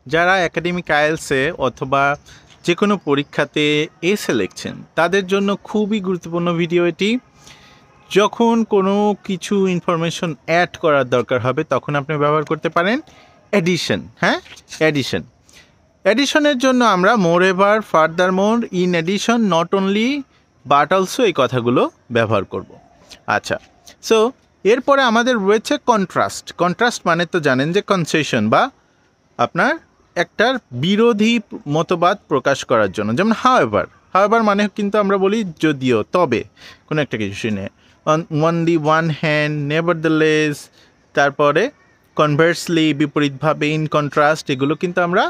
যারা একাডেমিক আইএলসে অথবা যে কোনো পরীক্ষাতে এসে লিখছেন তাদের জন্য খুবই গুরুত্বপূর্ণ ভিডিও এটি। যখন কোনো কিছু ইনফরমেশন অ্যাড করার দরকার হবে তখন আপনি ব্যবহার করতে পারেন এডিশন। হ্যাঁ, এডিশন। এডিশনের জন্য আমরা moreover, furthermore, in addition, not only, but also এই কথাগুলো ব্যবহার করব। আচ্ছা, সো এরপরে আমাদের রয়েছে কন্ট্রাস্ট। কন্ট্রাস্ট মানে তো জানেন যে কনসেশন বা আপনার একটার বিরোধী মতবাদ প্রকাশ করার জন্য, যেমন হাওয়েভার। হাওয়েভার মানে কিন্তু আমরা বলি যদিও, তবে কোনো একটা কিছু শুনে। অন দি ওয়ান হ্যান্ড, নেভারদ্যালেস, তারপরে কনভার্সলি, বিপরীতভাবে, ইন কন্ট্রাস্ট, এগুলো কিন্তু আমরা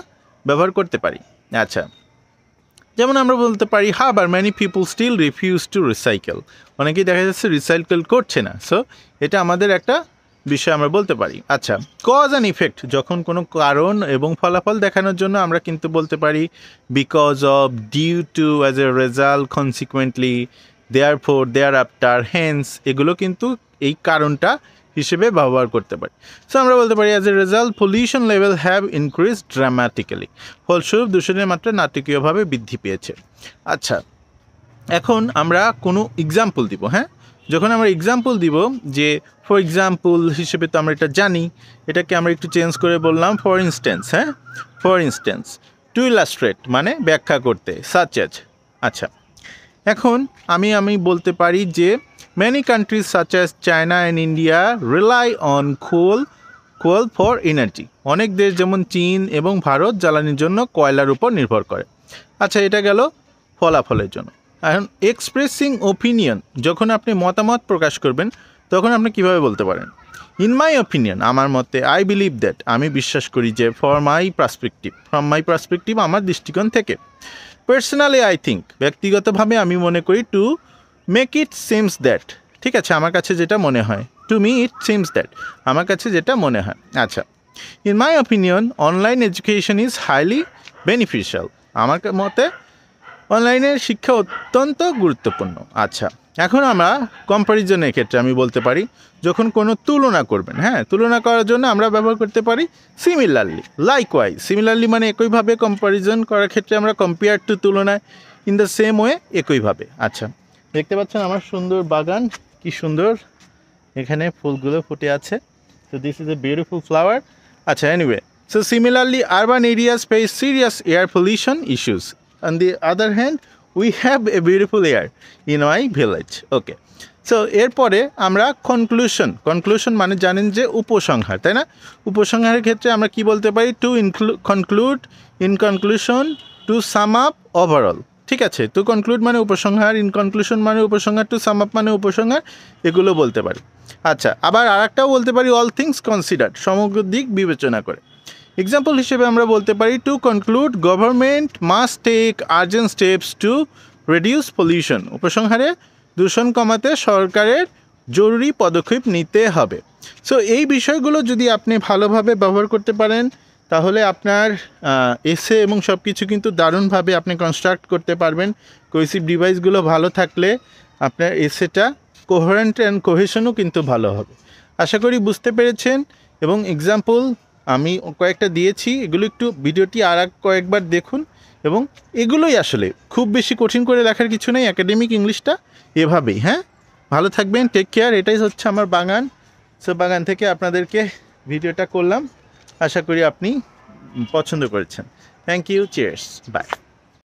ব্যবহার করতে পারি। আচ্ছা, যেমন আমরা বলতে পারি however many people still refuse to recycle. অনেকেই দেখা যাচ্ছে রিসাইকেল করছে না, সো এটা আমাদের একটা বিষয় আমরা বলতে পারি। আচ্ছা, কজ অ্যান্ড ইফেক্ট, যখন কোনো কারণ এবং ফলাফল দেখানোর জন্য আমরা কিন্তু বলতে পারি because of, due to, as a result, consequently, therefore, thereafter, hence, এগুলো কিন্তু এই কারণটা হিসেবে ব্যবহার করতে পারি। সো আমরা বলতে পারি as a result pollution level have increase dramatically, ফলস্বরূপ দূষণের মাত্রা নাটকীয়ভাবে বৃদ্ধি পেয়েছে। আচ্ছা, এখন আমরা কোনো এক্সাম্পল দিব। হ্যাঁ, যখন আমরা এক্সাম্পল দিব, যে ফর এক্সাম্পল হিসেবে তো আমরা এটা জানি, এটাকে আমরা একটু চেঞ্জ করে বললাম ফর ইনস্ট্যান্স। হ্যাঁ, ফর ইনস্ট্যান্স, টু ইলাস্ট্রেট মানে ব্যাখ্যা করতে, সাচ এজ। আচ্ছা, এখন আমি বলতে পারি যে many countries such as China and India rely on coal for energy. অনেক দেশ যেমন চীন এবং ভারত জ্বালানির জন্য কয়লার উপর নির্ভর করে। আচ্ছা, এটা গেল ফলাফলের জন্য। এখন এক্সপ্রেসিং ওপিনিয়ন, যখন আপনি মতামত প্রকাশ করবেন তখন আপনি কিভাবে বলতে পারেন? ইন মাই ওপিনিয়ন, আমার মতে, আই বিলিভ দ্যাট, আমি বিশ্বাস করি যে, ফ্রম মাই পার্সপেক্টিভ, আমার দৃষ্টিকোণ থেকে, পার্সোনালি আই থিঙ্ক, ব্যক্তিগতভাবে আমি মনে করি, to make it seems that, ঠিক আছে, আমার কাছে যেটা মনে হয়, to me it seems that, আমার কাছে যেটা মনে হয়। আচ্ছা, in my opinion online education is highly beneficial, আমার মতে অনলাইনের শিক্ষা অত্যন্ত গুরুত্বপূর্ণ। আচ্ছা, এখন আমরা কম্প্যারিজনের ক্ষেত্রে আমি বলতে পারি, যখন কোনো তুলনা করবেন, হ্যাঁ, তুলনা করার জন্য আমরা ব্যবহার করতে পারি সিমিলারলি, লাইকওয়াইজ। সিমিলারলি মানে একইভাবে, কম্প্যারিজন করার ক্ষেত্রে আমরা কম্পেয়ার টু, তুলনায়, ইন দ্য সেম ওয়ে, একইভাবে। আচ্ছা, দেখতে পাচ্ছেন আমার সুন্দর বাগান, কি সুন্দর এখানে ফুলগুলো ফুটে আছে। So this is a beautiful flower. আচ্ছা, anyway, so similarly urban areas face serious air pollution issues, on the other hand we have a beautiful air in my village. Okay, so এরপরে আমরা কনক্লুশন মানে জানেন যে উপসংহার, তাই না? উপসংহারের ক্ষেত্রে আমরা কি বলতে পারি? To conclude, in conclusion, to sum up, overall, ঠিক আছে? টু কনক্লুড মানে উপসংহার, ইন কনক্লুশন মানে উপসংহার, টু সাম আপ মানে উপসংহার, এগুলো বলতে পারি। আচ্ছা, আবার আরেকটাও বলতে পারি অল থিংস কনসিডার্ড, সমগ্র দিক বিবেচনা করে। এক্সাম্পল হিসেবে আমরা বলতে পারি to conclude government must take urgent steps to reduce pollution, উপসংহারে দূষণ কমাতে সরকারের জরুরি পদক্ষেপ নিতে হবে। সো এই বিষয়গুলো যদি আপনি ভালোভাবে ব্যবহার করতে পারেন তাহলে আপনার এসে এবং সব কিছু কিন্তু দারুণভাবে আপনি কনস্ট্রাক্ট করতে পারবেন। কোহেসিভ ডিভাইসগুলো ভালো থাকলে আপনার এসেটা কোহেরেন্ট অ্যান্ড কোহেশনও কিন্তু ভালো হবে। আশা করি বুঝতে পেরেছেন, এবং এক্সাম্পল আমি কয়েকটা দিয়েছি, এগুলো একটু ভিডিওটি আর কয়েকবার দেখুন, এবং এগুলোই আসলে খুব বেশি কঠিন করে লেখার কিছু নেই, একাডেমিক ইংলিশটা এভাবেই। হ্যাঁ, ভালো থাকবেন, টেক কেয়ার। এটাই হচ্ছে আমার বাগান। সো বাগান থেকে আপনাদেরকে ভিডিওটা করলাম, আশা করি আপনি পছন্দ করেছেন। Thank you, cheers, by.